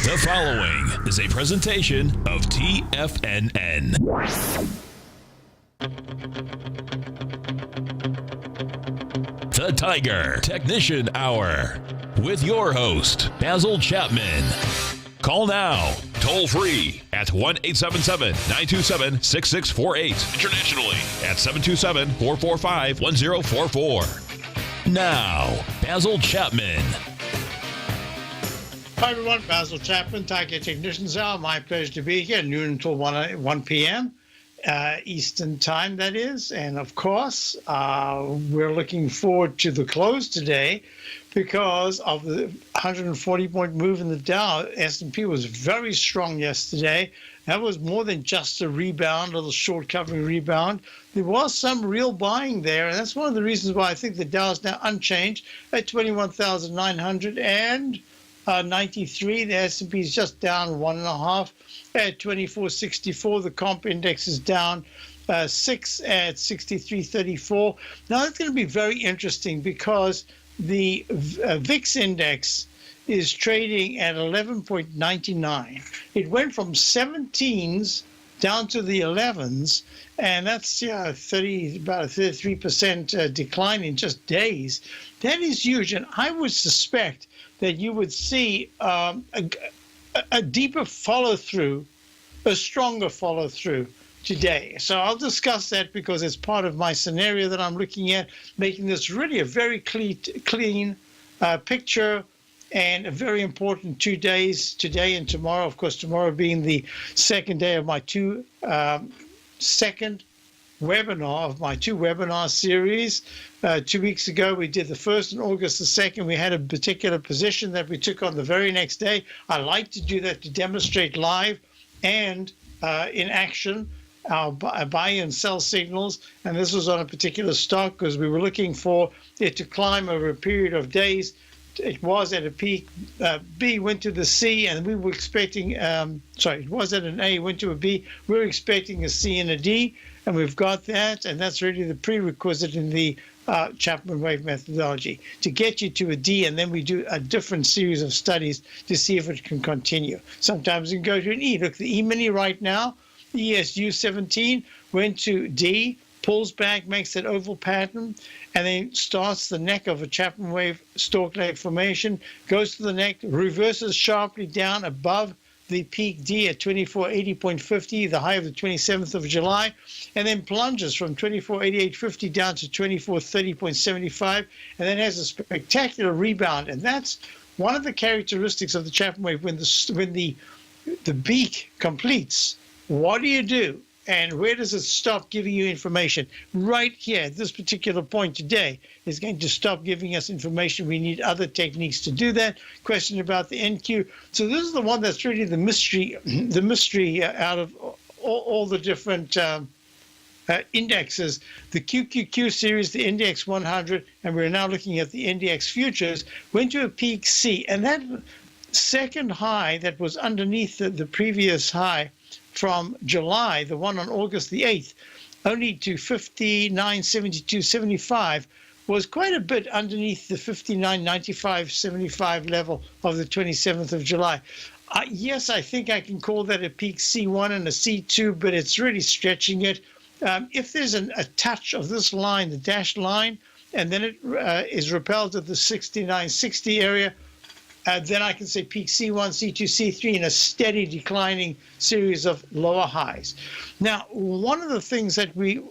The following is a presentation of TFNN. The Tiger Technician Hour with your host, Basil Chapman. Call now, toll free at 1-877-927-6648. Internationally at 727-445-1044. Now, Basil Chapman. Hi everyone, Basil Chapman, Tiger Technicians Hour. My pleasure to be here, noon until 1 p.m. Eastern Time, that is. And of course, we're looking forward to the close today because of the 140-point move in the Dow. S&P was very strong yesterday. That was more than just a rebound, a little short covering rebound. There was some real buying there, and that's one of the reasons why I think the Dow is now unchanged at 21,993. The S&P is just down 1.5 at 2464. The comp index is down 6 at 6334. Now that's going to be very interesting because the VIX index is trading at 11.99. It went from 17s down to the 11s, and that's about a 33% decline in just days. That is huge, and I would suspect that you would see a deeper follow-through, a stronger follow-through today. So I'll discuss that because it's part of my scenario that I'm looking at, making this really a very clean picture and a very important 2 days, today and tomorrow. Of course, tomorrow being the second day of my second webinar of my two webinar series. 2 weeks ago, we did the first, on August the 2nd. We had a particular position that we took on the very next day. I like to do that to demonstrate live and in action our buy and sell signals. And this was on a particular stock because we were looking for it to climb over a period of days. It was at a peak. B went to the C, and we were expecting, it was at an A, went to a B. We were expecting a C and a D, and we've got that, and that's really the prerequisite in the Chapman wave methodology to get you to a D, and then we do a different series of studies to see if it can continue. Sometimes you can go to an E. Look, the E-mini right now, ESU 17, went to D, pulls back, makes that oval pattern, and then starts the neck of a Chapman wave stork leg formation, goes to the neck, reverses sharply down above the peak D at 2480.50, the high of the 27th of July, and then plunges from 2488.50 down to 2430.75, and then has a spectacular rebound. And that's one of the characteristics of the Chapman wave. When the beak completes, what do? And where does it stop giving you information? Right here, at this particular point today, is going to stop giving us information. We need other techniques to do that. Question about the NQ. So this is the one that's really the mystery out of all the different indexes. The QQQ series, the Index 100, and we're now looking at the Index futures, went to a peak C. And that second high that was underneath the previous high from July, the one on August the 8th, only to 59.72.75, was quite a bit underneath the 59.95.75 level of the 27th of July. Yes, I think I can call that a peak C1 and a C2, but it's really stretching it. If there's a touch of this line, the dashed line, and then it is repelled to the 69.60 area, then I can say peak C1, C2, C3 in a steady declining series of lower highs. Now, one of the things that we're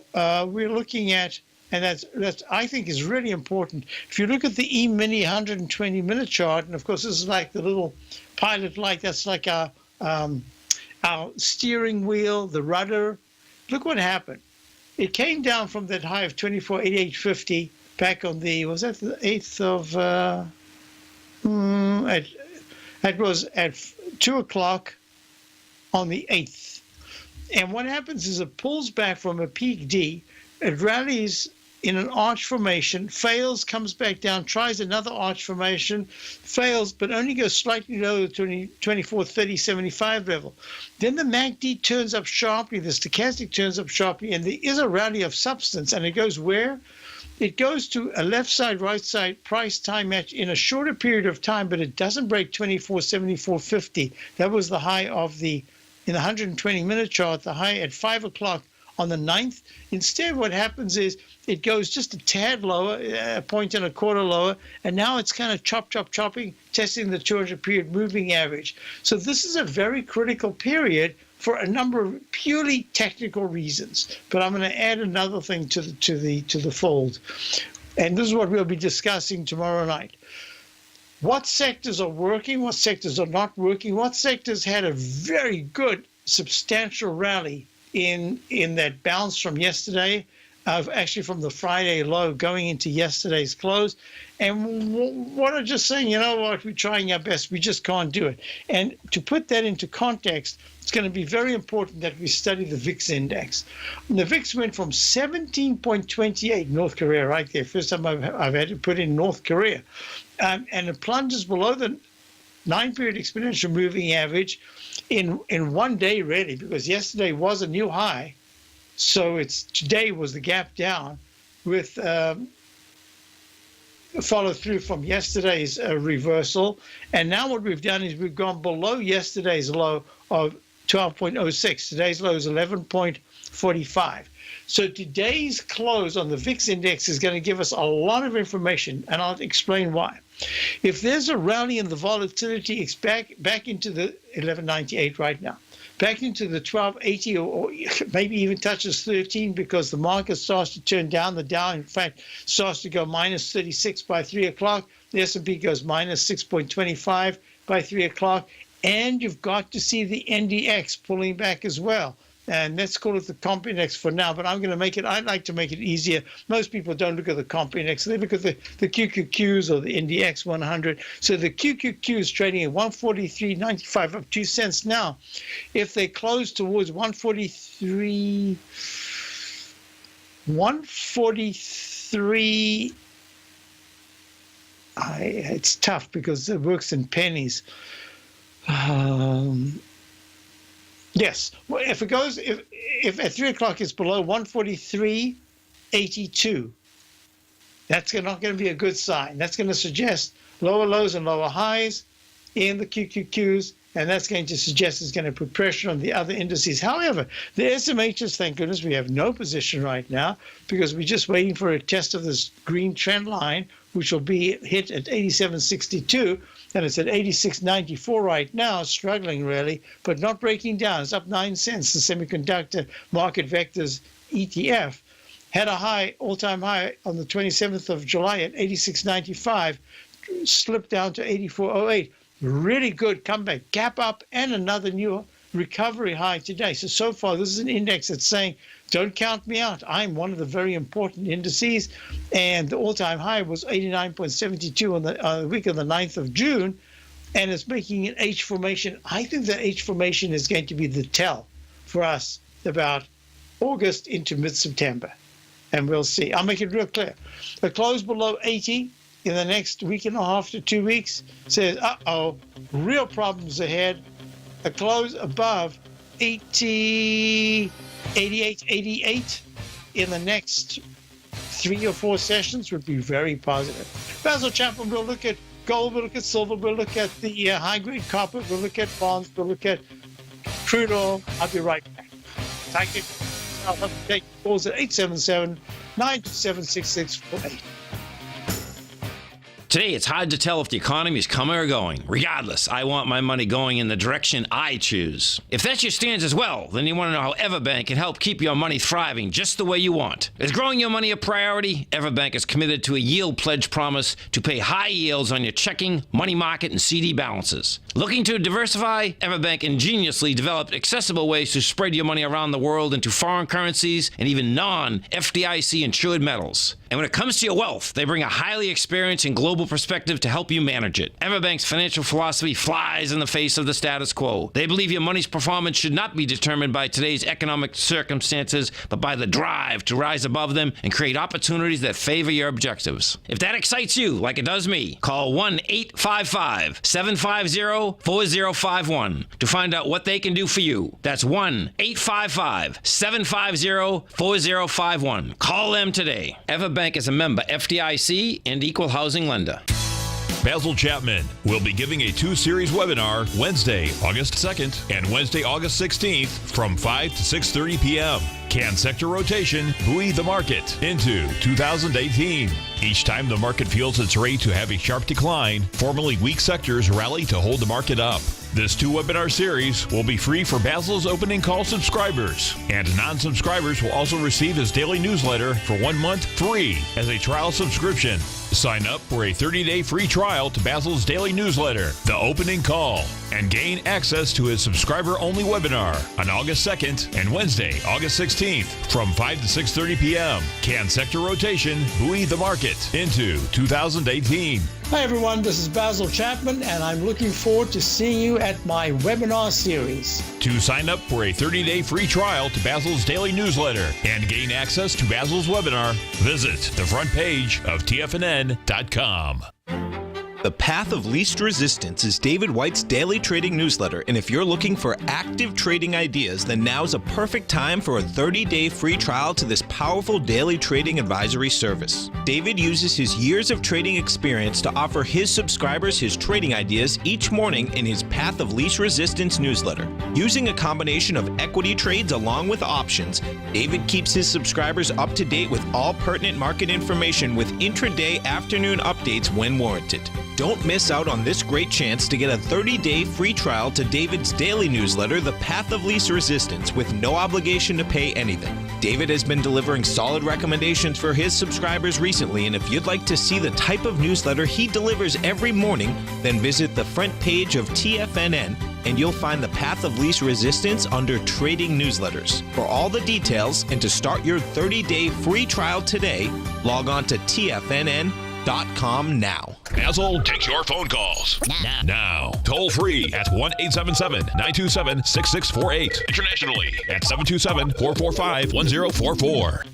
looking at, and that's I think is really important, if you look at the E-mini 120-minute chart, and of course this is like the little pilot light, that's like our steering wheel, the rudder. Look what happened. It came down from that high of 2488.50 back on the, was that the 8th of... It was at 2 o'clock on the 8th. And what happens is it pulls back from a peak D, it rallies in an arch formation, fails, comes back down, tries another arch formation, fails, but only goes slightly lower to 24.30.75 level. Then the MACD turns up sharply, the stochastic turns up sharply, and there is a rally of substance, and it goes where? it goes to a left side, right side price time match in a shorter period of time, but it doesn't break 24.7450. That was the high of in the 120-minute chart, the high at 5 o'clock on the 9th. Instead, what happens is it goes just a tad lower, a point and a quarter lower, and now it's kind of chopping, testing the 200-period moving average. So this is a very critical period for a number of purely technical reasons. But I'm going to add another thing to the fold, and this is what we'll be discussing tomorrow night. What sectors are working? What sectors are not working? What sectors had a very good, substantial rally in that bounce from yesterday, actually from the Friday low going into yesterday's close, and what are just saying, you know what, we're trying our best, we just can't do it. And to put that into context, it's going to be very important that we study the VIX index. And the VIX went from 17.28, North Korea right there, first time I've had to put in North Korea, and it plunges below the 9-period exponential moving average in 1 day, really, because yesterday was a new high. So today was the gap down with follow through from yesterday's reversal. And now what we've done is we've gone below yesterday's low of 12.06. Today's low is 11.45. So today's close on the VIX index is going to give us a lot of information, and I'll explain why. If there's a rally in the volatility, it's back into the 1198 right now, back into the 1280 or maybe even touches 13, because the market starts to turn down. The Dow, in fact, starts to go minus 36 by 3 o'clock. The S&P goes minus 6.25 by 3 o'clock. And you've got to see the NDX pulling back as well. And let's call it the comp index for now, but I'd like to make it easier. Most people don't look at the comp index. They look at the QQQs or the NDX 100. So the QQQ is trading at 143.95, up 2 cents now. If they close towards 143, it's tough because it works in pennies. Yes, well, if at 3 o'clock it's below 143.82, that's not going to be a good sign. That's going to suggest lower lows and lower highs in the QQQs, and that's going to suggest it's going to put pressure on the other indices. However, the SMHs, thank goodness, we have no position right now because we're just waiting for a test of this green trend line, which will be hit at 87.62. And it's at 86.94 right now, struggling really, but not breaking down. It's up 9 cents. The semiconductor market vectors ETF had a high, all-time high on the 27th of July at 86.95, slipped down to 84.08. Really good comeback, gap up, and another new recovery high today. So far, this is an index that's saying, don't count me out. I'm one of the very important indices. And the all-time high was 89.72 on the week of the 9th of June. And it's making an H formation. I think that H formation is going to be the tell for us about August into mid-September. And we'll see. I'll make it real clear. A close below 80 in the next week and a half to 2 weeks says, real problems ahead. A close above 88 in the next 3 or 4 sessions would be very positive. Basil Chapman, we'll look at gold, we'll look at silver, we'll look at the high-grade copper, we'll look at bonds, we'll look at crude oil. I'll be right back. Thank you. I'll have to take calls at 877-927-6648. Today, it's hard to tell if the economy is coming or going. Regardless, I want my money going in the direction I choose. If that's your stance as well, then you want to know how Everbank can help keep your money thriving just the way you want. Is growing your money a priority? Everbank is committed to a yield pledge promise to pay high yields on your checking, money market, and CD balances. Looking to diversify? Everbank ingeniously developed accessible ways to spread your money around the world into foreign currencies and even non-FDIC insured metals. And when it comes to your wealth, they bring a highly experienced and global global perspective to help you manage it. Everbank's financial philosophy flies in the face of the status quo. They believe your money's performance should not be determined by today's economic circumstances, but by the drive to rise above them and create opportunities that favor your objectives. If that excites you, like it does me, call 1-855-750-4051 to find out what they can do for you. That's 1-855-750-4051. Call them today. Everbank is a member FDIC and equal housing lender. Basil Chapman will be giving a 2-series webinar Wednesday, August 2nd and Wednesday, August 16th from 5 to 6:30 p.m. Can sector rotation buoy the market into 2018? Each time the market feels it's ready to have a sharp decline, formerly weak sectors rally to hold the market up. This 2-webinar series will be free for Basil's opening call subscribers, and non-subscribers will also receive his daily newsletter for 1 month free as a trial subscription. Sign up for a 30-day free trial to Basil's daily newsletter, The Opening Call, and gain access to his subscriber-only webinar on August 2nd and Wednesday, August 16th from 5 to 6:30 p.m. Can sector rotation buoy the market into 2018? Hi everyone, this is Basil Chapman, and I'm looking forward to seeing you at my webinar series. To sign up for a 30-day free trial to Basil's daily newsletter and gain access to Basil's webinar, visit the front page of TFNN.com. The Path of Least Resistance is David White's daily trading newsletter, and if you're looking for active trading ideas, then now's a perfect time for a 30-day free trial to this powerful daily trading advisory service. David uses his years of trading experience to offer his subscribers his trading ideas each morning in his Path of Least Resistance newsletter. Using a combination of equity trades along with options, David keeps his subscribers up to date with all pertinent market information with intraday afternoon updates when warranted. Don't miss out on this great chance to get a 30-day free trial to David's daily newsletter, The Path of Least Resistance, with no obligation to pay anything. David has been delivering solid recommendations for his subscribers recently, and if you'd like to see the type of newsletter he delivers every morning, then visit the front page of TFNN, and you'll find The Path of Least Resistance under Trading Newsletters. For all the details and to start your 30-day free trial today, log on to TFNN.com now. Basil takes your phone calls. Now. Toll free at 1-877-927-6648. Internationally at 727-445-1044.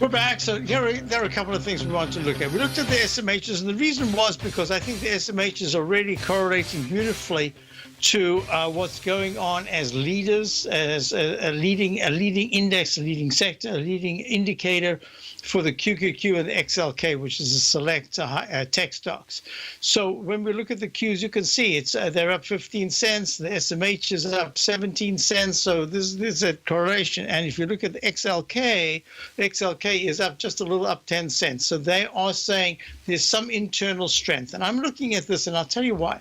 We're back. So there are a couple of things we want to look at. We looked at the SMHs, and the reason was because I think the SMHs are really correlating beautifully to what's going on as leaders, as a leading index, a leading sector, a leading indicator for the QQQ and the XLK, which is the select tech stocks. So when we look at the Qs, you can see they're up 15 cents. The SMH is up 17 cents. So this is a correlation. And if you look at the XLK is up just a little, up 10 cents. So they are saying there's some internal strength. And I'm looking at this, and I'll tell you why.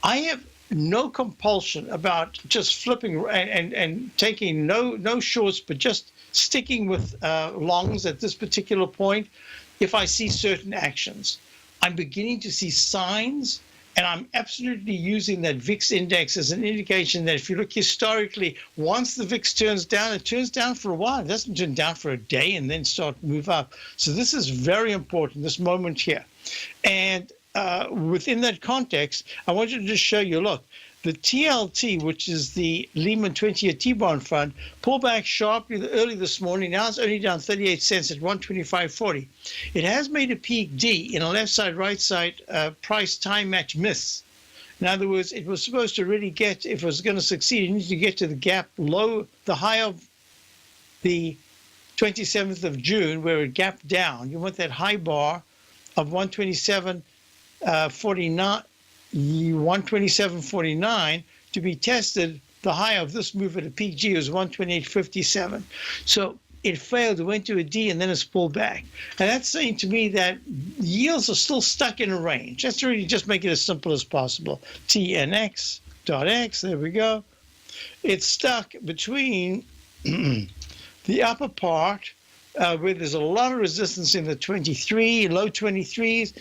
I have no compulsion about just flipping and taking no shorts, but just sticking with longs at this particular point if I see certain actions. I'm beginning to see signs, and I'm absolutely using that VIX index as an indication that if you look historically, once the VIX turns down, it turns down for a while. It doesn't turn down for a day and then start to move up. So this is very important, this moment here. And within that context, I wanted to just show you, look, the TLT, which is the Lehman 20-year T-bond fund, pulled back sharply early this morning. Now it's only down 38 cents at 125.40. It has made a peak D in a left side, right side price time match miss. In other words, it was supposed to really get, if it was going to succeed, it needed to get to the gap low, the high of the 27th of June, where it gapped down. You want that high bar of 127.49. 127.49 to be tested. The high of this move at a peak G was 128.57. So it failed, it went to a D, and then it's pulled back. And that's saying to me that yields are still stuck in a range. Let's really just make it as simple as possible. TNX.X, there we go. It's stuck between the upper part, where there's a lot of resistance in the 23, low 23s,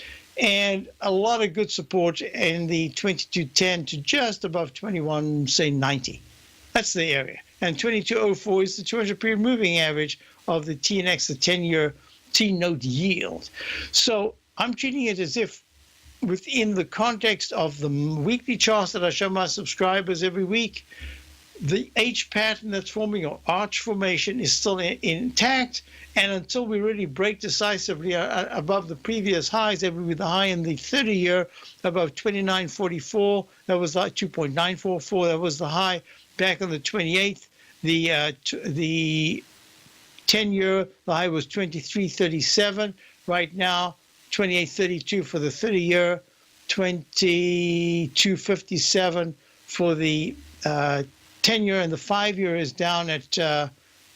and a lot of good support in the 2210 to just above 21, say 90. That's the area. And 2204 is the 200-period moving average of the TNX, the 10-year T-note yield. So I'm treating it as if within the context of the weekly charts that I show my subscribers every week, the H pattern that's forming, or arch formation, is still intact. And until we really break decisively above the previous highs, that would be the high in the 30-year above 29.44. That was like 2.944. That was the high back on the 28th. The 10-year, the high was 23.37. Right now, 28.32 for the 30-year, 22.57 for the 10-year, and the 5-year is down at, I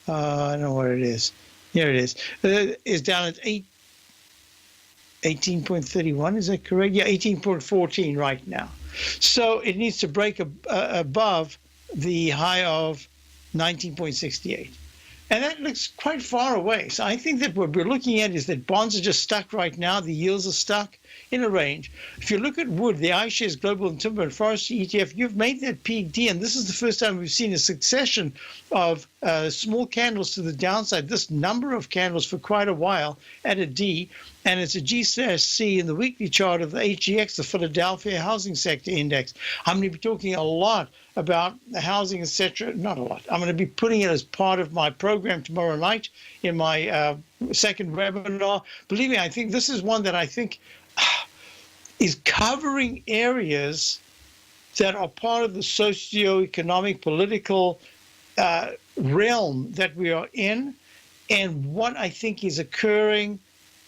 don't know what it is. Here it is. Is down at 18.31. Is that correct? Yeah, 18.14 right now. So it needs to break above the high of 19.68. And that looks quite far away. So I think that what we're looking at is that bonds are just stuck right now. The yields are stuck in a range. If you look at wood, the iShares Global and Timber and Forestry ETF, you've made that peak D, and this is the first time we've seen a succession of small candles to the downside, this number of candles for quite a while at a D, and it's a G/C in the weekly chart of the HGX, the Philadelphia Housing Sector Index. I'm going to be talking a lot about the housing, etc. Not a lot. I'm going to be putting it as part of my program tomorrow night in my second webinar. Believe me, I think this is one that I think is covering areas that are part of the socio-economic, political realm that we are in, and what I think is occurring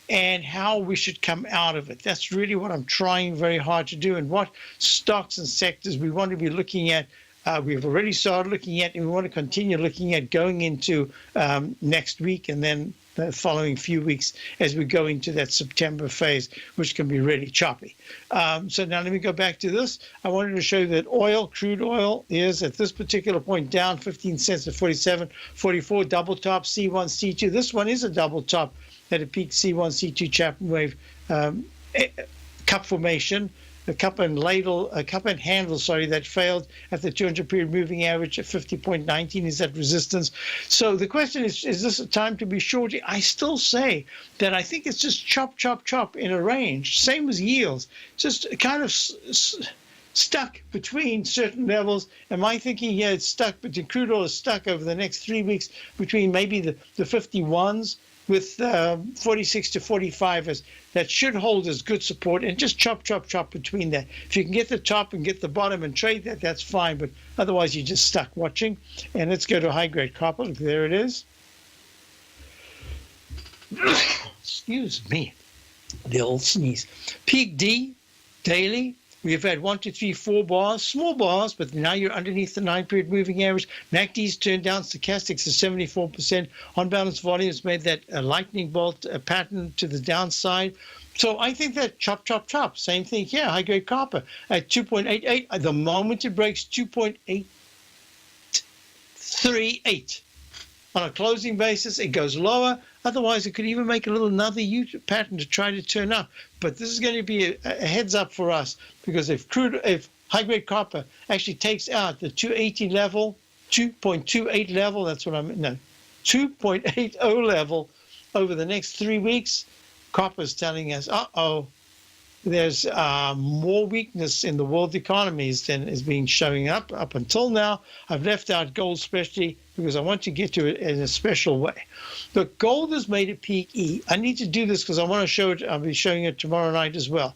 and how we should come out of it. That's really what I'm trying very hard to do, and what stocks and sectors we want to be looking at. We've already started looking at, and we want to continue looking at going into next week, and then the following few weeks as we go into that September phase, which can be really choppy. So now let me go back to this. I wanted to show you that crude oil is at this particular point down 15 cents at 47.44, double top C1, C2. This one is a double top at a peak C1, C2 Chapman wave cup formation. A cup and handle, that failed at the 200-period moving average at 50.19 is that resistance. So the question is this a time to be short? I still say that I think it's just chop, chop, chop in a range. Same as yields, just kind of stuck between certain levels. Am I thinking, yeah, it's stuck, but the crude oil is stuck over the next 3 weeks between maybe the 51s with 46 to 45 that should hold as good support, and just chop, chop, chop between that. If you can get the top and get the bottom and trade that, that's fine, but otherwise you're just stuck watching. And let's go to high-grade copper. Look, there it is. Excuse me, the old sneeze. Peak D, daily. We've had 1, 2, 3, 4 bars, small bars, but now you're underneath the 9-period moving average. MACD's turned down, stochastics is 74%. On balance volumes made that lightning bolt pattern to the downside. So I think that chop, chop, chop. Same thing here, high-grade copper at 2.88. At the moment it breaks 2.838. On a closing basis, it goes lower. Otherwise, it could even make a little another U pattern to try to turn up. But this is going to be a heads up for us, because if high-grade copper actually takes out the 280 level, 2.28 level, that's what 2.80 level over the next 3 weeks, copper is telling us, there's more weakness in the world economies than is being showing up until now. I've left out gold especially because I want to get to it in a special way. Look, gold has made a peak E. I need to do this because I want to show it. I'll be showing it tomorrow night as well.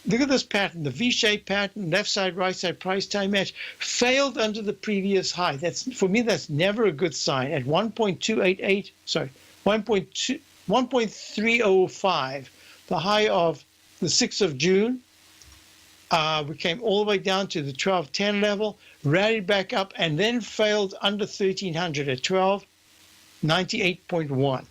Look at this pattern, the V-shaped pattern, left side, right side, price time match, failed under the previous high. For me, that's never a good sign. At 1.305, the high of the 6th of June, we came all the way down to the 1210 level, rallied back up, and then failed under 1300 at 1298.1.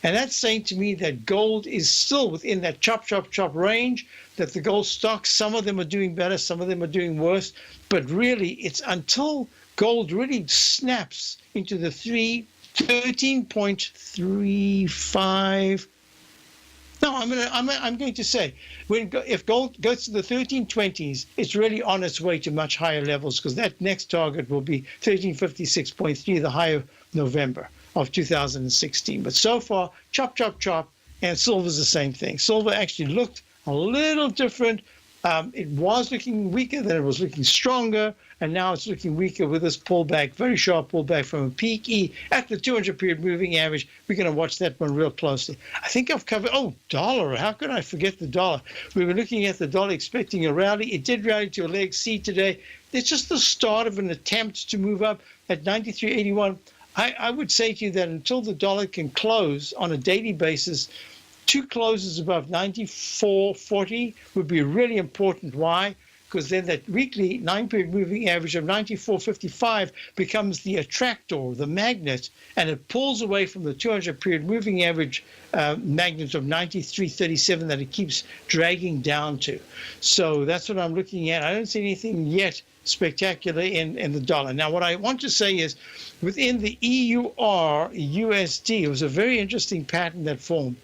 And that's saying to me that gold is still within that chop, chop, chop range, that the gold stocks, some of them are doing better, some of them are doing worse. But really, it's until gold really snaps into the 13.35. No, I'm going to say, if gold goes to the 1320s, it's really on its way to much higher levels, because that next target will be 1356.3, the high of November of 2016. But so far, chop, chop, chop, and silver's the same thing. Silver actually looked a little different. It was looking weaker, then it was looking stronger, and now it's looking weaker with this pullback, very sharp pullback from a peak E at the 200-period moving average. We're going to watch that one real closely. I think I've covered, dollar. How could I forget the dollar? We were looking at the dollar expecting a rally. It did rally to a leg C today. It's just the start of an attempt to move up at 93.81. I would say to you that until the dollar can close on a daily basis, 2 closes above 94.40 would be really important. Why? Because then that weekly 9-period moving average of 94.55 becomes the attractor, the magnet, and it pulls away from the 200-period moving average magnet of 93.37 that it keeps dragging down to. So that's what I'm looking at. I don't see anything yet spectacular in the dollar. Now, what I want to say is within the EUR USD, it was a very interesting pattern that formed.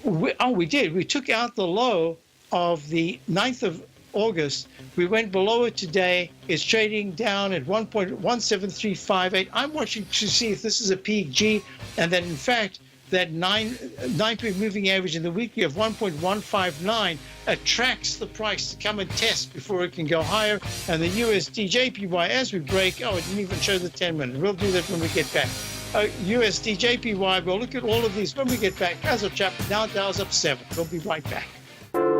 We did. We took out the low of the 9th of August. We went below it today. It's trading down at 1.17358. I'm watching to see if this is a peak G, and that in fact that 9-period moving average in the weekly of 1.159 attracts the price to come and test before it can go higher. And the USD JPY, as we break, it didn't even show the 10-minute. We'll do that when we get back. USD JPY, we'll look at all of these when we get back. Basil Chapman, now Dow's up 7. We'll be right back.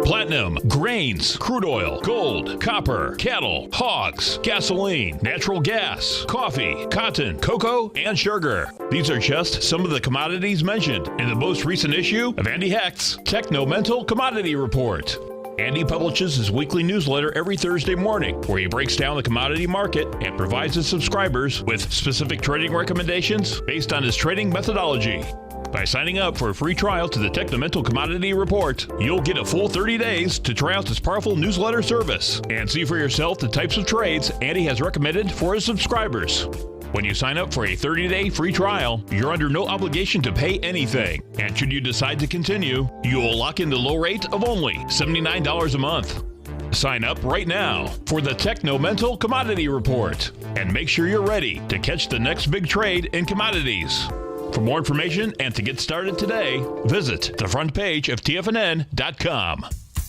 Platinum, grains, crude oil, gold, copper, cattle, hogs, gasoline, natural gas, coffee, cotton, cocoa, and sugar. These are just some of the commodities mentioned in the most recent issue of Andy Hecht's Techno-Mental Commodity Report. Andy publishes his weekly newsletter every Thursday morning, where he breaks down the commodity market and provides his subscribers with specific trading recommendations based on his trading methodology. By signing up for a free trial to the Techno-Mental Commodity Report, you'll get a full 30 days to try out this powerful newsletter service and see for yourself the types of trades Andy has recommended for his subscribers. When you sign up for a 30-day free trial, you're under no obligation to pay anything. And should you decide to continue, you will lock in the low rate of only $79 a month. Sign up right now for the Techno-Mental Commodity Report and make sure you're ready to catch the next big trade in commodities. For more information and to get started today, visit the front page of TFNN.com.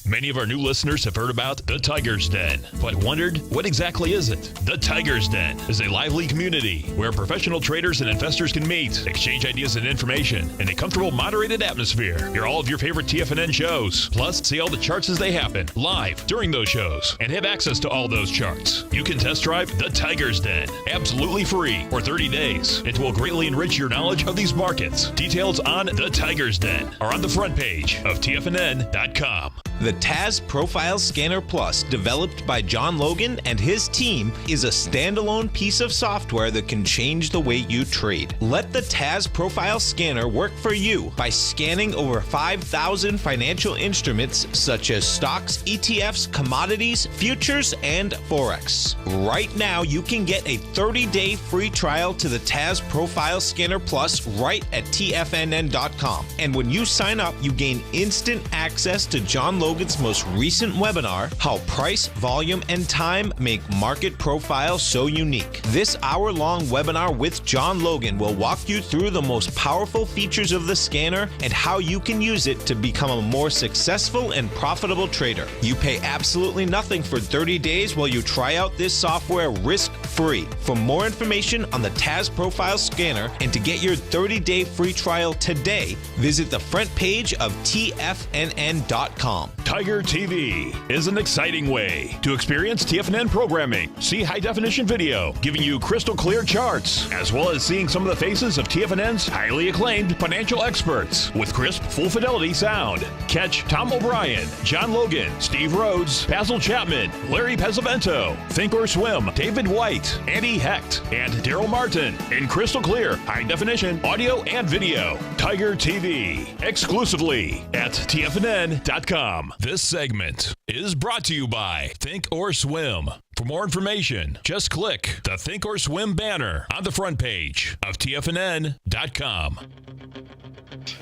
Many of our new listeners have heard about the Tiger's Den, but wondered, what exactly is it? The Tiger's Den is a lively community where professional traders and investors can meet, exchange ideas and information in a comfortable, moderated atmosphere. Hear all of your favorite TFNN shows, plus see all the charts as they happen, live during those shows, and have access to all those charts. You can test drive the Tiger's Den, absolutely free, for 30 days. It will greatly enrich your knowledge of these markets. Details on the Tiger's Den are on the front page of TFNN.com. The TAS Profile Scanner Plus, developed by John Logan and his team, is a standalone piece of software that can change the way you trade. Let the TAS Profile Scanner work for you by scanning over 5,000 financial instruments such as stocks, ETFs, commodities, futures, and Forex. Right now, you can get a 30-day free trial to the TAS Profile Scanner Plus right at TFNN.com. And when you sign up, you gain instant access to John Logan's most recent webinar, How Price, Volume, and Time Make Market Profiles So Unique. This hour-long webinar with John Logan will walk you through the most powerful features of the scanner and how you can use it to become a more successful and profitable trader. You pay absolutely nothing for 30 days while you try out this software risk-free. For more information on the TAS Profile Scanner and to get your 30-day free trial today, visit the front page of TFNN.com. Tiger TV is an exciting way to experience TFNN programming. See high-definition video, giving you crystal clear charts, as well as seeing some of the faces of TFNN's highly acclaimed financial experts with crisp, full-fidelity sound. Catch Tom O'Brien, John Logan, Steve Rhodes, Basil Chapman, Larry Pesavento, Think or Swim, David White, Andy Hecht, and Daryl Martin in crystal clear, high-definition audio and video. Tiger TV, exclusively at TFNN.com. This segment is brought to you by Think or Swim. For more information, just click the Think or Swim banner on the front page of TFNN.com.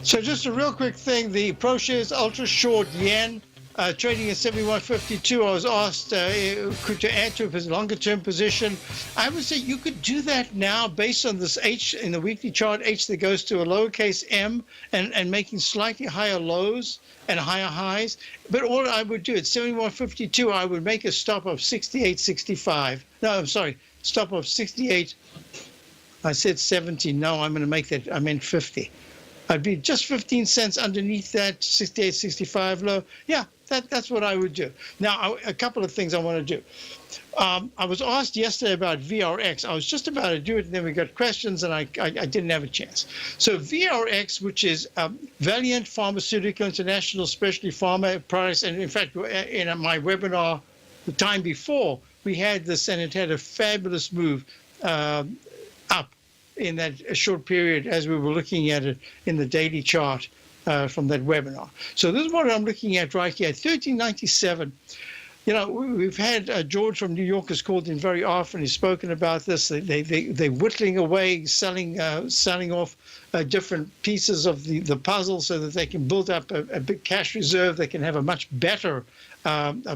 So just a real quick thing, the ProShares Ultra Short Yen trading at 71.52. I was asked to add to a longer-term position. I would say you could do that now based on this H in the weekly chart, H that goes to a lowercase m and making slightly higher lows and higher highs. But all I would do at 71.52, I would make a stop of 68.65. No, I'm sorry, stop of 68. I said 70. No, I'm going to make that. I meant 50. I'd be just 15 cents underneath that 68.65 low. Yeah, that's what I would do. Now, a couple of things I want to do. I was asked yesterday about VRX. I was just about to do it, and then we got questions, and I didn't have a chance. So VRX, which is Valiant Pharmaceutical International Specialty Pharma Products, and in fact, in my webinar the time before, we had this, and it had a fabulous move up in that short period as we were looking at it in the daily chart from that webinar. So this is what I'm looking at right here, 1397. You know, we've had George from New York has called in very often. He's spoken about this. They're whittling away, selling off different pieces of the puzzle so that they can build up a big cash reserve. They can have a much better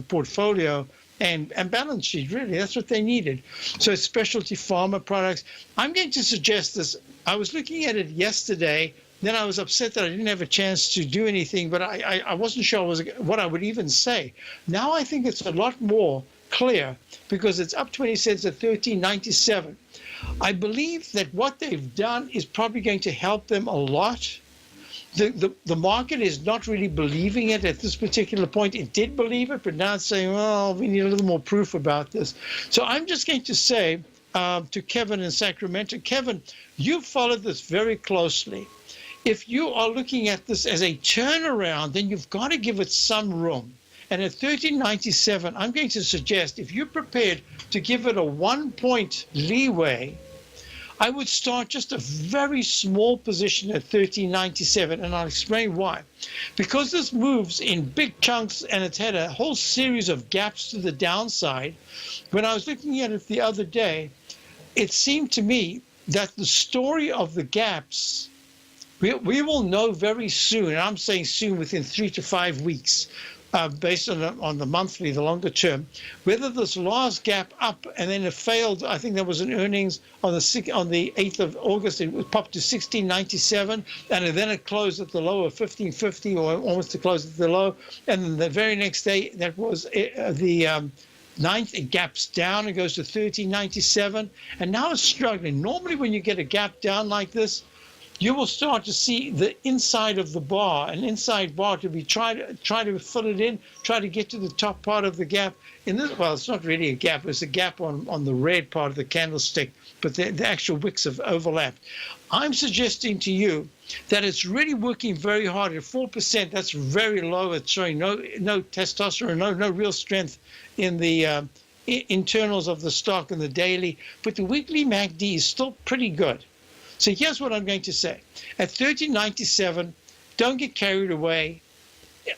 portfolio and balance sheet, really. That's what they needed. So it's specialty pharma products. I'm going to suggest this. I was looking at it yesterday. Then I was upset that I didn't have a chance to do anything, but I wasn't sure what I would even say. Now I think it's a lot more clear because it's up 20 cents at 13.97. I believe that what they've done is probably going to help them a lot. The market is not really believing it at this particular point. It did believe it, but now it's saying, well, we need a little more proof about this. So I'm just going to say to Kevin in Sacramento, Kevin, you followed this very closely. If you are looking at this as a turnaround, then you've got to give it some room. And at 13.97, I'm going to suggest if you're prepared to give it a 1 point leeway, I would start just a very small position at 13.97, and I'll explain why. Because this moves in big chunks and it's had a whole series of gaps to the downside, when I was looking at it the other day, it seemed to me that the story of the gaps, we will know very soon, and I'm saying soon within 3 to 5 weeks, based on the monthly, the longer term, whether this last gap up and then it failed. I think there was an earnings on the 8th of August. It popped to 16.97, and then it closed at the low of 15.50, or almost to close at the low. And then the very next day, that was the 9th, it gaps down and goes to 13.97, and now it's struggling. Normally, when you get a gap down like this, you will start to see the inside of the bar, an inside bar to be try to fill it in, try to get to the top part of the gap. In this, well, it's not really a gap; it's a gap on the red part of the candlestick, but the actual wicks have overlapped. I'm suggesting to you that it's really working very hard at 4%. That's very low. It's showing no testosterone, no real strength in the internals of the stock and the daily. But the weekly MACD is still pretty good. So here's what I'm going to say. At 13.97, don't get carried away.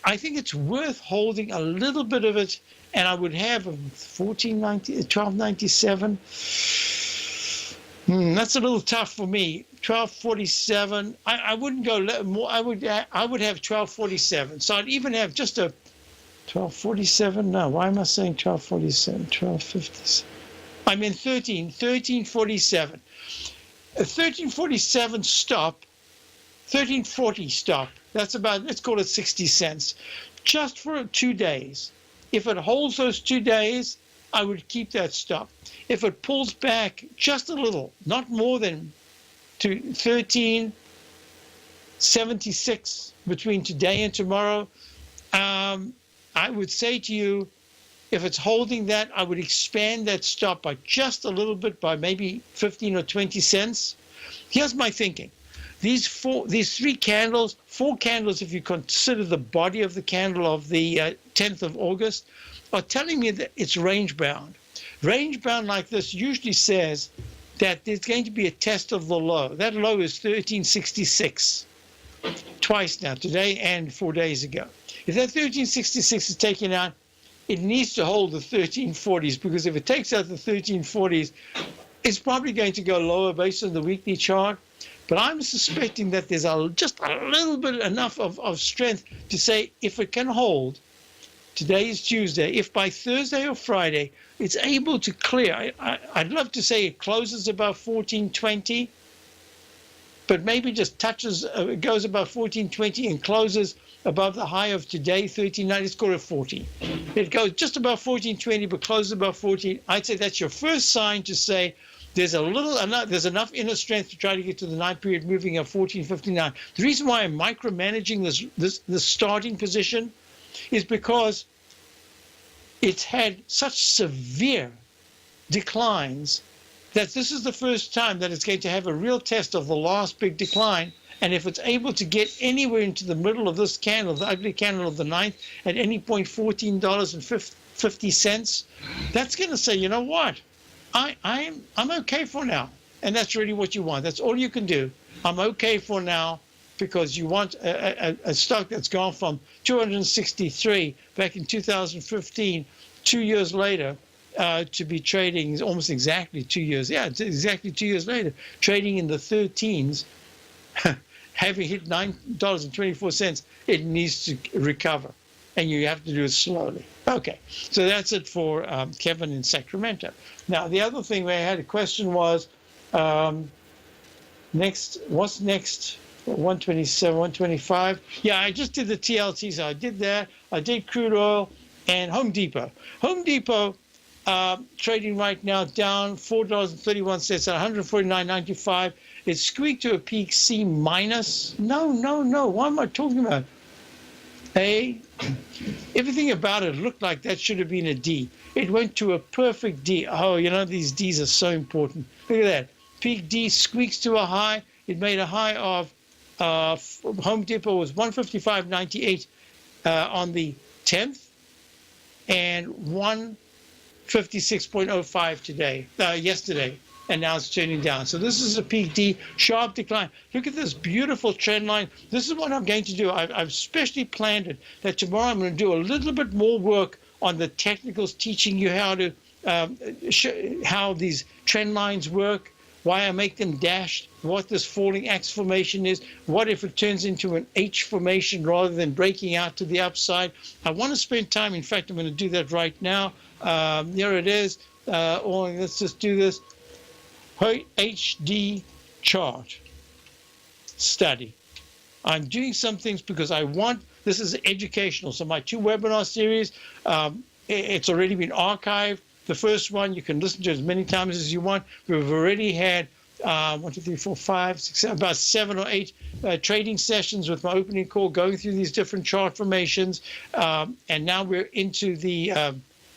I think it's worth holding a little bit of it, and I would have 12.97. That's a little tough for me. 12.47. I wouldn't go more. I would have 12.47. So I'd even have just a 12.47. No, why am I saying 12.47? 12.57. I mean 13.47. A 13.47 stop, 13.40 stop. That's about, let's call it 60 cents, just for 2 days. If it holds those 2 days, I would keep that stop. If it pulls back just a little, not more than to 13.76 between today and tomorrow, I would say to you, if it's holding that, I would expand that stop by just a little bit, by maybe 15 or 20 cents. Here's my thinking. These four candles, if you consider the body of the candle of the 10th of August, are telling me that it's range bound. Range bound like this usually says that there's going to be a test of the low. That low is 13.66, twice now, today and 4 days ago. If that 13.66 is taken out, it needs to hold the 13.40s, because if it takes out the 13.40s, it's probably going to go lower based on the weekly chart. But I'm suspecting that there's just a little bit enough of strength to say if it can hold Today is Tuesday. If by Thursday or Friday it's able to clear, I'd love to say it closes above 1420, but maybe just touches, goes above 1420 and closes above the high of today, 1390. Let's call it 14. It goes just above 1420, but closes above 14. I'd say that's your first sign to say there's enough inner strength to try to get to the 9 period moving at 1459. The reason why I'm micromanaging this starting position is because it's had such severe declines that this is the first time that it's going to have a real test of the last big decline. And if it's able to get anywhere into the middle of this candle, the ugly candle of the 9th, at any point $14.50, that's going to say, you know what, I'm okay for now. And that's really what you want. That's all you can do. I'm okay for now, because you want a stock that's gone from 263 back in 2015, 2 years later, to be trading almost exactly 2 years. Yeah, exactly 2 years later, trading in the 13s, having hit $9.24. It needs to recover, and you have to do it slowly. Okay, so that's it for Kevin in Sacramento. Now, the other thing we had a question was, what's next? 127, 125. Yeah, I just did the TLT, so I did that. I did crude oil and Home Depot. Home Depot trading right now down $4.31 at 149.95. It squeaked to a peak C minus. No. What am I talking about? A. Everything about it looked like that should have been a D. It went to a perfect D. Oh, you know, these Ds are so important. Look at that. Peak D squeaks to a high. It made a high of Home Depot was 155.98 on the 10th and 156.05 today, yesterday, and now it's turning down. So this is a peak D, sharp decline. Look at this beautiful trend line. This is what I'm going to do. I've specially planned it that tomorrow I'm going to do a little bit more work on the technicals, teaching you how to how these trend lines work, why I make them dashed, what this falling axe formation is, what if it turns into an H formation rather than breaking out to the upside. I want to spend time. In fact, I'm going to do that right now. There it is. Or let's just do this. HD chart study. I'm doing some things because I want, this is educational. So my 2 webinar series, it's already been archived. The first one, you can listen to as many times as you want. We've already had 1, 2, 3, 4, 5, 6, 7, about 7 or 8 trading sessions with my opening call, going through these different chart formations. And now we're into the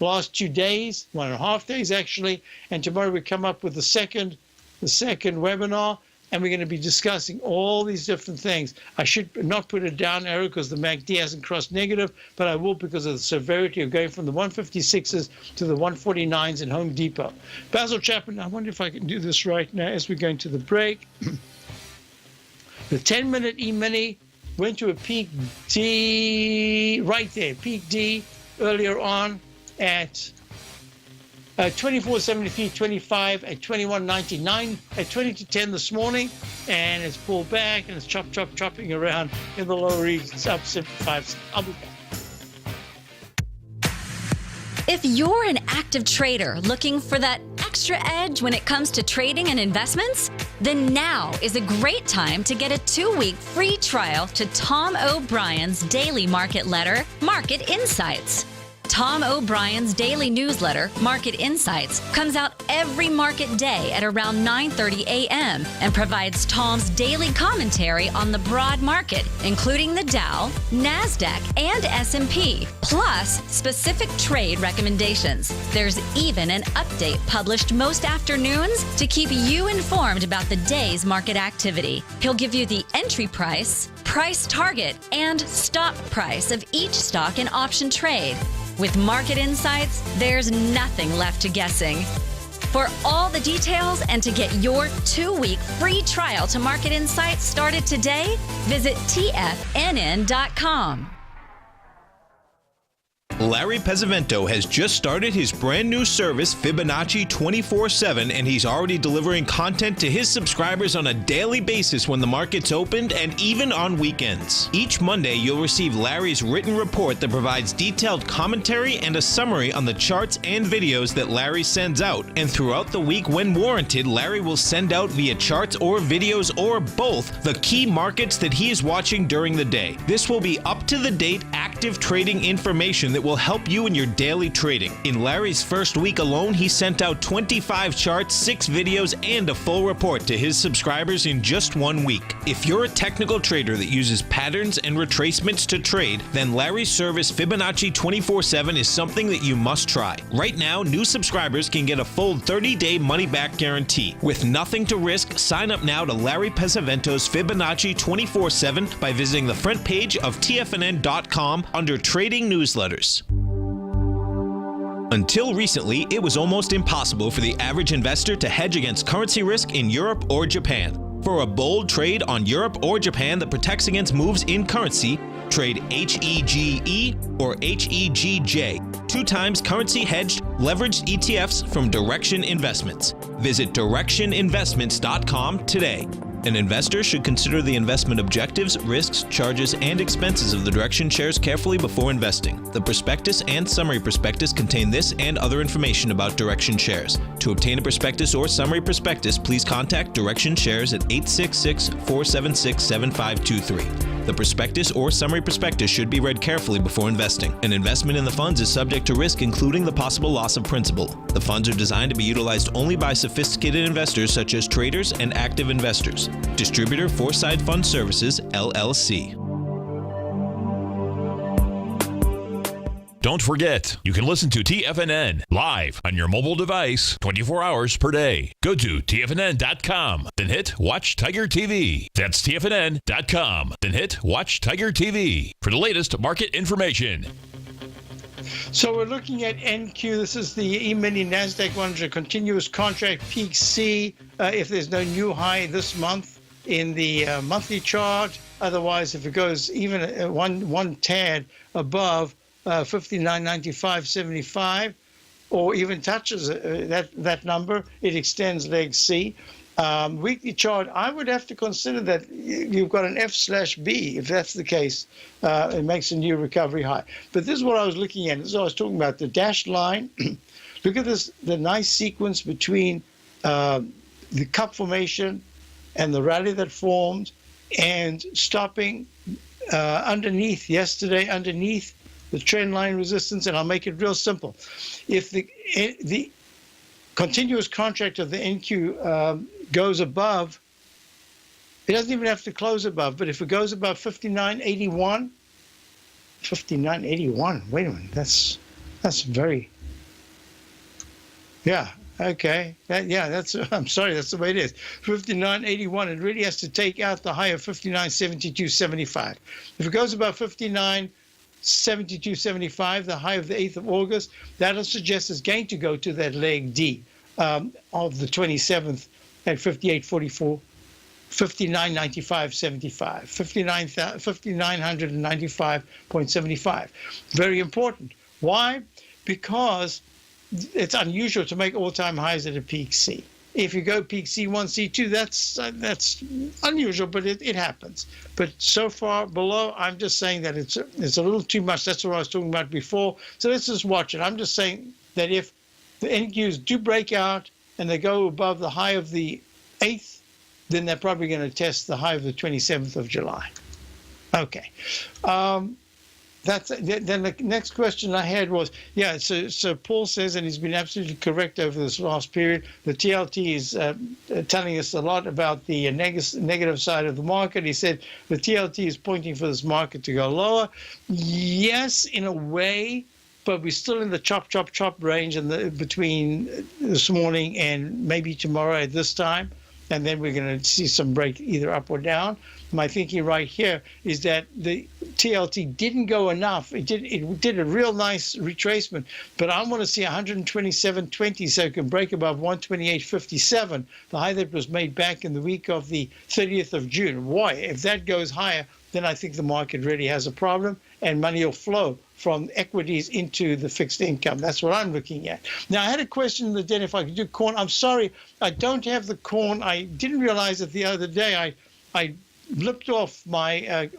last 2 days, 1.5 days actually. And tomorrow we come up with the second webinar. And we're going to be discussing all these different things. I should not put a down arrow because the MACD hasn't crossed negative, but I will because of the severity of going from the 156s to the 149s in Home Depot. Basil Chapman, I wonder if I can do this right now as we're going to the break. The 10-minute E-mini went to a peak D right there, peak D earlier on at 24.73.25 at 21.99 at 20 to 10 this morning, and it's pulled back and it's chopping around in the lower regions. It's up 75. I'll be back. If you're an active trader looking for that extra edge when it comes to trading and investments, then now is a great time to get a 2-week free trial to Tom O'Brien's daily market letter, Market Insights. Tom O'Brien's daily newsletter, Market Insights, comes out every market day at around 9:30 a.m. and provides Tom's daily commentary on the broad market, including the Dow, NASDAQ, and S&P, plus specific trade recommendations. There's even an update published most afternoons to keep you informed about the day's market activity. He'll give you the entry price, price target, and stop price of each stock and option trade. With Market Insights, there's nothing left to guessing. For all the details and to get your 2-week free trial to Market Insights started today, visit TFNN.com. Larry Pesavento has just started his brand new service, Fibonacci 24/7, and he's already delivering content to his subscribers on a daily basis when the market's opened and even on weekends. Each Monday, you'll receive Larry's written report that provides detailed commentary and a summary on the charts and videos that Larry sends out. And throughout the week, when warranted, Larry will send out via charts or videos or both the key markets that he is watching during the day. This will be up-to-the-date active trading information that will help you in your daily trading. In Larry's first week alone, he sent out 25 charts, 6 videos, and a full report to his subscribers in just 1 week. If you're a technical trader that uses patterns and retracements to trade, then Larry's service Fibonacci 24/7 is something that you must try. Right now, new subscribers can get a full 30-day money-back guarantee. With nothing to risk, sign up now to Larry Pesavento's Fibonacci 24/7 by visiting the front page of TFNN.com under Trading Newsletters. Until recently, it was almost impossible for the average investor to hedge against currency risk in Europe or Japan. For a bold trade on Europe or Japan that protects against moves in currency, trade HEGE or HEGJ, 2 times currency hedged leveraged ETFs from Direction Investments. Visit directioninvestments.com today. An investor should consider the investment objectives, risks, charges, and expenses of the Direction shares carefully before investing. The prospectus and summary prospectus contain this and other information about Direction shares. To obtain a prospectus or summary prospectus, please contact Direction shares at 866-476-7523. The prospectus or summary prospectus should be read carefully before investing. An investment in the funds is subject to risk, including the possible loss of principal. The funds are designed to be utilized only by sophisticated investors such as traders and active investors. Distributor Foreside Fund Services, LLC. Don't forget, you can listen to TFNN live on your mobile device 24 hours per day. Go to TFNN.com, then hit Watch Tiger TV. That's TFNN.com, then hit Watch Tiger TV for the latest market information. So we're looking at NQ. This is the E-mini NASDAQ 100 continuous contract peak C. If there's no new high this month in the monthly chart, otherwise if it goes even one tad above 59.95.75, or even touches that number, it extends leg C. Weekly chart, I would have to consider that you've got an F/B. If that's the case, it makes a new recovery high. But this is what I was looking at. This is what I was talking about, the dashed line. Look at this, the nice sequence between the cup formation and the rally that formed and stopping underneath yesterday, underneath the trend line resistance. And I'll make it real simple. If the continuous contract of the NQ goes above, it doesn't even have to close above, but if it goes above 59.81, wait a minute, that's very, yeah, okay, I'm sorry, that's the way it is. 59.81, it really has to take out the high of 59.72.75. If it goes above 59.72.75, the high of the 8th of August, that'll suggest it's going to go to that leg D of the 27th at 58.44, 59.95.75, 59,995.75. Very important. Why? Because it's unusual to make all-time highs at a peak C. If you go peak C1, C2, that's unusual, but it happens. But so far below, I'm just saying that it's a little too much. That's what I was talking about before. So let's just watch it. I'm just saying that if the NQs do break out and they go above the high of the 8th, then they're probably going to test the high of the 27th of July. Okay. Then the next question I had was, so Paul says, and he's been absolutely correct over this last period, the TLT is telling us a lot about the negative side of the market. He said the TLT is pointing for this market to go lower. Yes, in a way, but we're still in the chop range between this morning and maybe tomorrow at this time. And then we're going to see some break either up or down. My thinking right here is that the TLT didn't go enough. It did a real nice retracement, but I want to see 127.20 so it can break above 128.57, the high that was made back in the week of the 30th of June. Boy, if that goes higher, then I think the market really has a problem and money will flow from equities into the fixed income. That's what I'm looking at. Now, I had a question in the den if I could do corn. I'm sorry, I don't have the corn. I didn't realize it the other day. I blipped off my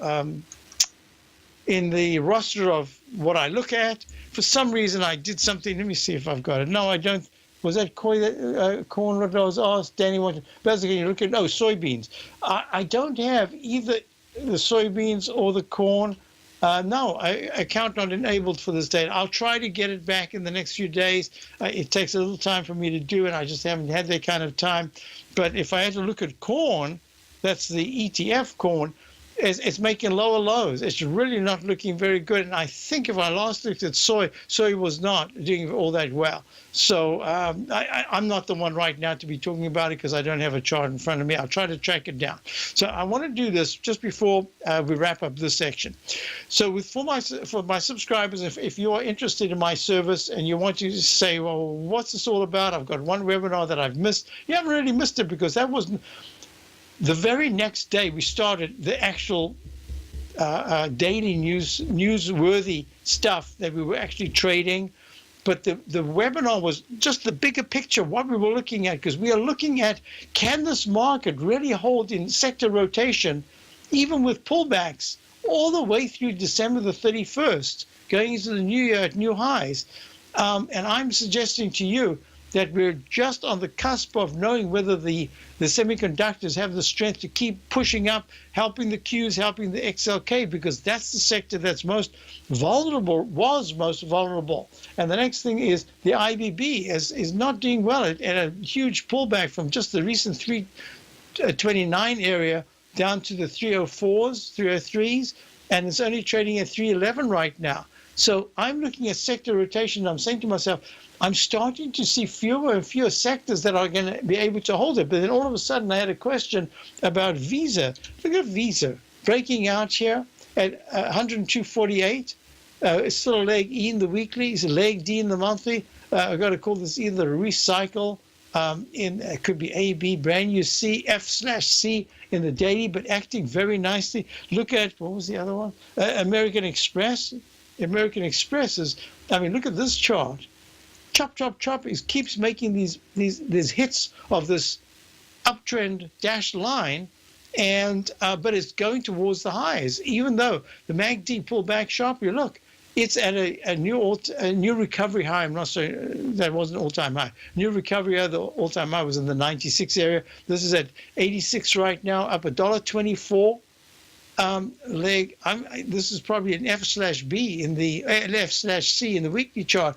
in the roster of what I look at. For some reason, I did something. Let me see if I've got it. No, I don't. Was that corn that I was asked? Danny wanted. Basically, you look at soybeans. I don't have either the soybeans or the corn. No, account not enabled for this data. I'll try to get it back in the next few days. It takes a little time for me to do it. I just haven't had that kind of time. But if I had to look at corn, that's the ETF corn. It's making lower lows. It's really not looking very good. And I think if I last looked at soy was not doing all that well. So I'm not the one right now to be talking about it because I don't have a chart in front of me. I'll try to track it down. So I want to do this just before we wrap up this section. So for my subscribers, if you are interested in my service and you want to say, well, what's this all about? I've got one webinar that I've missed. You haven't really missed it because that wasn't. The very next day, we started the actual daily newsworthy stuff that we were actually trading. But the webinar was just the bigger picture, what we were looking at, because we are looking at, can this market really hold in sector rotation, even with pullbacks, all the way through December the 31st, going into the new year at new highs. And I'm suggesting to you that we're just on the cusp of knowing whether the semiconductors have the strength to keep pushing up, helping the Qs, helping the XLK, because that's the sector that's most vulnerable, was most vulnerable. And the next thing is the IBB is not doing well at a huge pullback from just the recent 329 area down to the 304s, 303s, and it's only trading at 311 right now. So I'm looking at sector rotation, and I'm saying to myself, I'm starting to see fewer and fewer sectors that are going to be able to hold it. But then all of a sudden, I had a question about Visa. Look at Visa breaking out here at 102.48. It's still a leg E in the weekly. It's a leg D in the monthly. I've got to call this either a recycle. It could be A, B, brand new C, F/C in the daily, but acting very nicely. Look at, what was the other one? American Express. American Express is, I mean, look at this chart. Chop, chop, chop. It keeps making these hits of this uptrend dashed line, and but it's going towards the highs. Even though the MACD pulled back sharply, look, it's at a new recovery high. I'm not saying that wasn't all-time high. New recovery high. The all-time high was in the 96 area. This is at 86 right now, up $1.24. Leg. This is probably an F/B in the F/C in the weekly chart.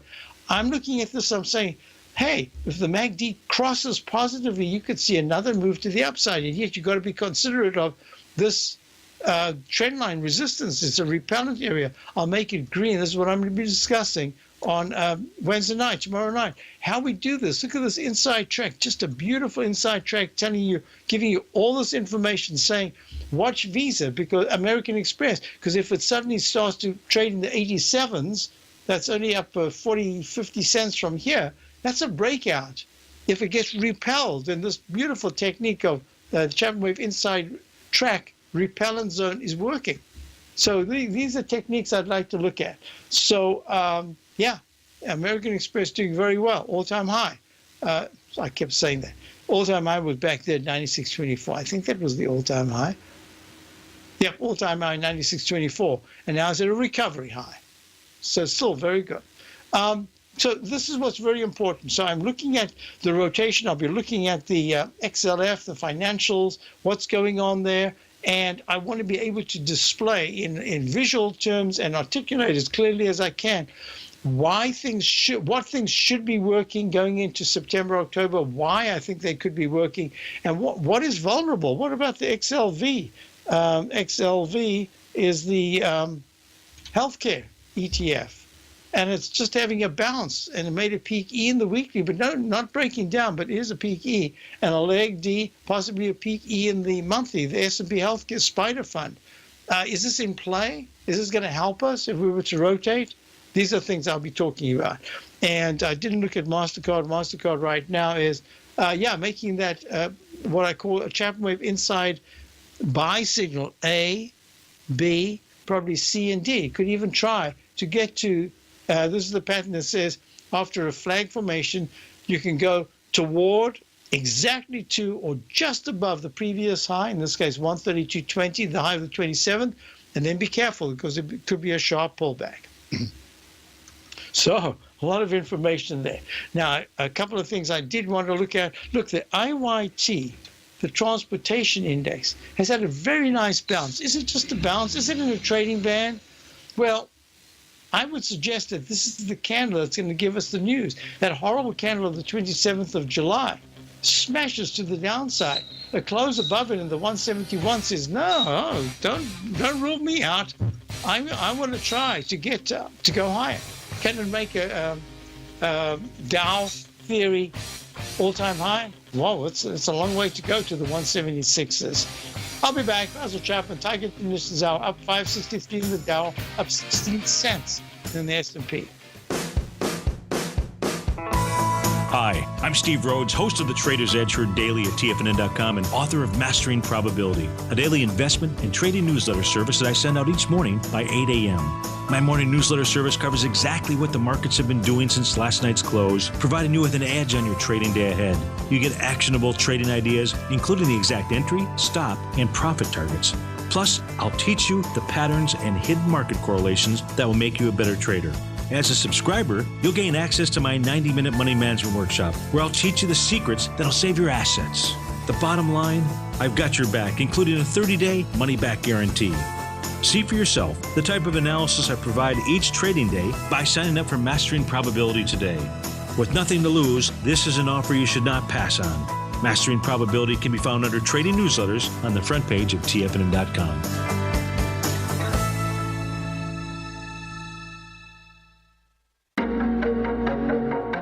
I'm looking at this, I'm saying, hey, if the MACD crosses positively, you could see another move to the upside. And yet you've got to be considerate of this trend line resistance. It's a repellent area. I'll make it green. This is what I'm going to be discussing on Wednesday night, tomorrow night. How we do this. Look at this inside track. Just a beautiful inside track telling you, giving you all this information, saying, watch Visa, because American Express, because if it suddenly starts to trade in the 87s, that's only up 40, 50 cents from here. That's a breakout. If it gets repelled, then this beautiful technique of the Chapman wave inside track repellent zone is working. So these are techniques I'd like to look at. So, yeah, American Express doing very well, all-time high. I kept saying that. All-time high was back there at 96.24. I think that was the all-time high. Yep, all-time high 96.24. And now it's at a recovery high. So still very good. So this is what's very important. So I'm looking at the rotation. I'll be looking at the XLF, the financials, what's going on there. And I want to be able to display in visual terms and articulate as clearly as I can what things should be working going into September, October, why I think they could be working, and what is vulnerable. What about the XLV? XLV is the healthcare ETF, and it's just having a bounce, and it made a peak E in the weekly, but no, not breaking down, but it is a peak E, and a leg D, possibly a peak E in the monthly, the S&P Healthcare Spider Fund. Is this in play? Is this going to help us if we were to rotate? These are things I'll be talking about. And I didn't look at MasterCard. MasterCard right now is, making that what I call a Chapman wave inside buy signal, A, B, probably C and D. Could even try to get to, this is the pattern that says, after a flag formation, you can go toward, exactly to, or just above the previous high, in this case 132.20, the high of the 27th, and then be careful because it could be a sharp pullback. So a lot of information there. Now, a couple of things I did want to look at. Look, the IYT, the transportation index, has had a very nice bounce. Is it just a bounce? Is it in a trading band? Well, I would suggest that this is the candle that's going to give us the news. That horrible candle of the 27th of July smashes to the downside. A close above it in the 171 says, no, don't rule me out. I want to try to get to go higher. Can it make a Dow theory all-time high? Whoa, it's a long way to go to the 176s. I'll be back. Basil Chapman, Tiger Conditions Hour, up 563 in the Dow, up 16 cents in the S&P. Hi, I'm Steve Rhodes, host of the Trader's Edge heard daily at TFNN.com and author of Mastering Probability, a daily investment and trading newsletter service that I send out each morning by 8 a.m. My morning newsletter service covers exactly what the markets have been doing since last night's close, providing you with an edge on your trading day ahead. You get actionable trading ideas, including the exact entry, stop, and profit targets. Plus, I'll teach you the patterns and hidden market correlations that will make you a better trader. As a subscriber, you'll gain access to my 90-minute money management workshop, where I'll teach you the secrets that'll save your assets. The bottom line, I've got your back, including a 30-day money-back guarantee. See for yourself the type of analysis I provide each trading day by signing up for Mastering Probability today. With nothing to lose, this is an offer you should not pass on. Mastering Probability can be found under Trading Newsletters on the front page of TFNN.com.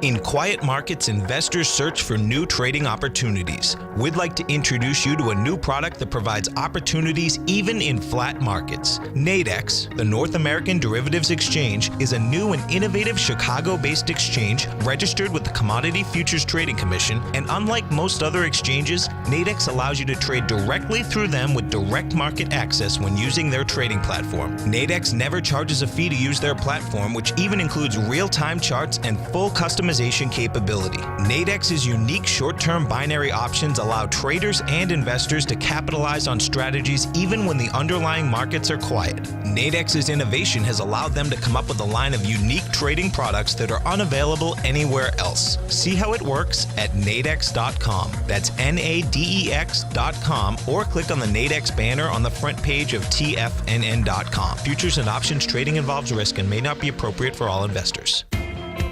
In quiet markets, investors search for new trading opportunities. We'd like to introduce you to a new product that provides opportunities even in flat markets. Nadex, the North American Derivatives Exchange, is a new and innovative Chicago-based exchange registered with the Commodity Futures Trading Commission, and unlike most other exchanges, Nadex allows you to trade directly through them with direct market access when using their trading platform. Nadex never charges a fee to use their platform, which even includes real-time charts and full customization capability. Nadex's unique short-term binary options allow traders and investors to capitalize on strategies even when the underlying markets are quiet. Nadex's innovation has allowed them to come up with a line of unique trading products that are unavailable anywhere else. See how it works at nadex.com. That's NADEX.com, or click on the Nadex banner on the front page of TFNN.com. Futures and options trading involves risk and may not be appropriate for all investors.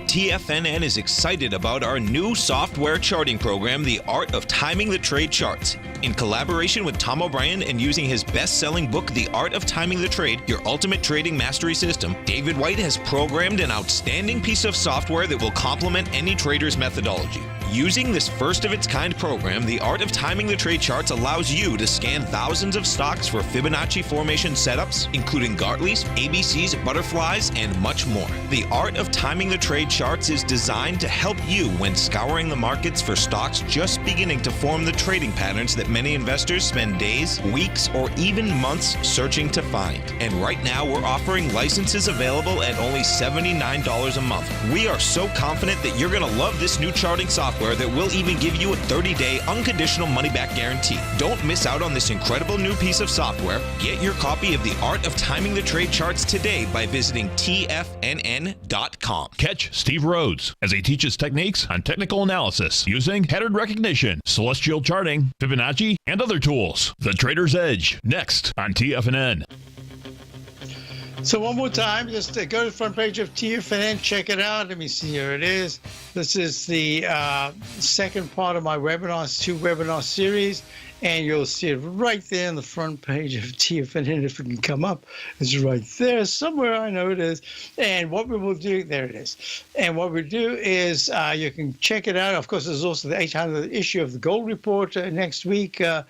TFNN is excited about our new software charting program, The Art of Timing the Trade Charts. In collaboration with Tom O'Brien and using his best-selling book, The Art of Timing the Trade, Your Ultimate Trading Mastery System, David White has programmed an outstanding piece of software that will complement any trader's methodology. Using this first-of-its-kind program, The Art of Timing the Trade Charts allows you to scan thousands of stocks for Fibonacci formation setups, including Gartley's, ABC's, butterflies, and much more. The Art of Timing the Trade Charts is designed to help you when scouring the markets for stocks just beginning to form the trading patterns that many investors spend days, weeks, or even months searching to find. And right now, we're offering licenses available at only $79 a month. We are so confident that you're going to love this new charting software that will even give you a 30-day unconditional money-back guarantee. Don't miss out on this incredible new piece of software. Get your copy of The Art of Timing the Trade Charts today by visiting TFNN.com. Catch Steve Rhodes as he teaches techniques on technical analysis using pattern recognition, celestial charting, Fibonacci, and other tools. The Trader's Edge, next on TFNN. So one more time, just go to the front page of TFNN, check it out. Let me see, here it is. This is the second part of my webinars, 2 webinar series, and you'll see it right there on the front page of TFNN. If it can come up, it's right there somewhere. I know it is. And what we will do, there it is. And what we do is you can check it out. Of course, there's also the 800th issue of the Gold Report next week. And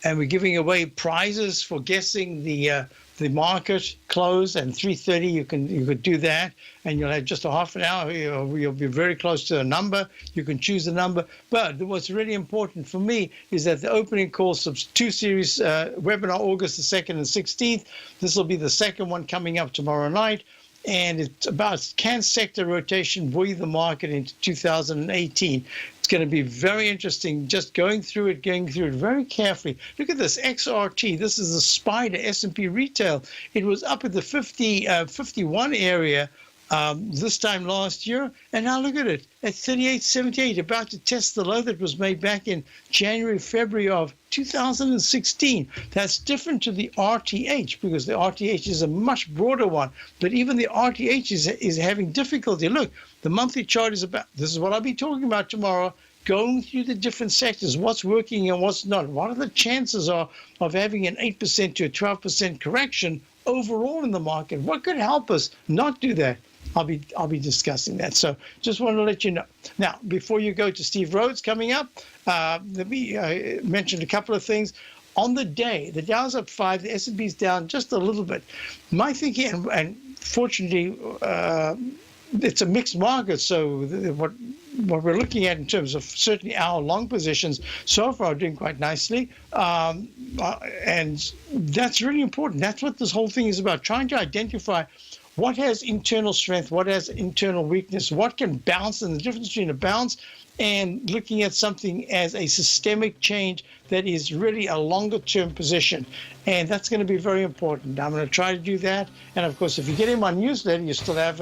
we're giving away prizes for guessing the the market close and 3:30, you could do that, and you'll have just a half an hour. You'll be very close to a number. You can choose the number. But what's really important for me is that the opening calls of 2 series webinar, August the 2nd and 16th. This will be the second one coming up tomorrow night. And it's about can sector rotation buoy the market into 2018. It's going to be very interesting just going through it very carefully. Look at this XRT. This is the spider S&P retail. It was up at the 51 area this time last year, and now look at it at 38.78, about to test the low that was made back in January, February of 2016. That's different to the RTH because the RTH is a much broader one, but even the RTH is having difficulty. Look, the monthly chart is about, this is what I'll be talking about tomorrow, going through the different sectors, what's working and what's not. What are the chances of having an 8% to a 12% correction overall in the market? What could help us not do that? I'll be discussing that. So just want to let you know. Now, before you go to Steve Rhodes coming up, let me mention a couple of things. On the day, the Dow's up 5, the S&P's down just a little bit. My thinking, and fortunately, it's a mixed market. So what we're looking at in terms of certainly our long positions so far are doing quite nicely. And that's really important. That's what this whole thing is about, trying to identify what has internal strength, what has internal weakness, what can bounce, and the difference between a bounce and looking at something as a systemic change that is really a longer-term position. And that's going to be very important. I'm going to try to do that. And, of course, if you get in my newsletter, you still have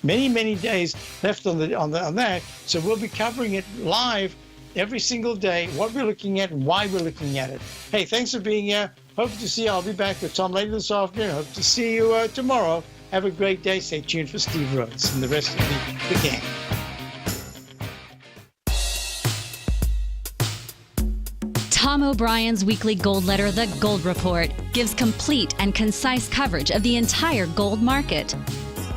many days left on that. So we'll be covering it live every single day, what we're looking at and why we're looking at it. Hey, thanks for being here. Hope to see you. I'll be back with Tom later this afternoon. Hope to see you tomorrow. Have a great day. Stay tuned for Steve Rhodes and the rest of the gang. Tom O'Brien's weekly gold letter, The Gold Report, gives complete and concise coverage of the entire gold market.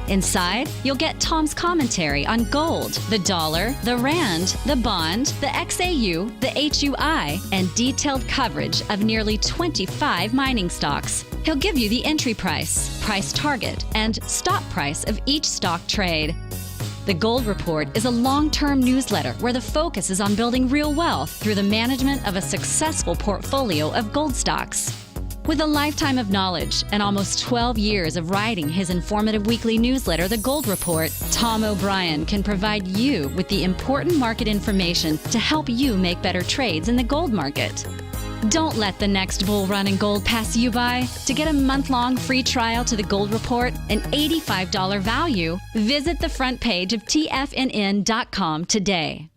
Inside, you'll get Tom's commentary on gold, the dollar, the rand, the bond, the XAU, the HUI, and detailed coverage of nearly 25 mining stocks. He'll give you the entry price, price target, and stop price of each stock trade. The Gold Report is a long-term newsletter where the focus is on building real wealth through the management of a successful portfolio of gold stocks. With a lifetime of knowledge and almost 12 years of writing his informative weekly newsletter, The Gold Report, Tom O'Brien can provide you with the important market information to help you make better trades in the gold market. Don't let the next bull run in gold pass you by. To get a month-long free trial to The Gold Report, an $85 value, visit the front page of TFNN.com today.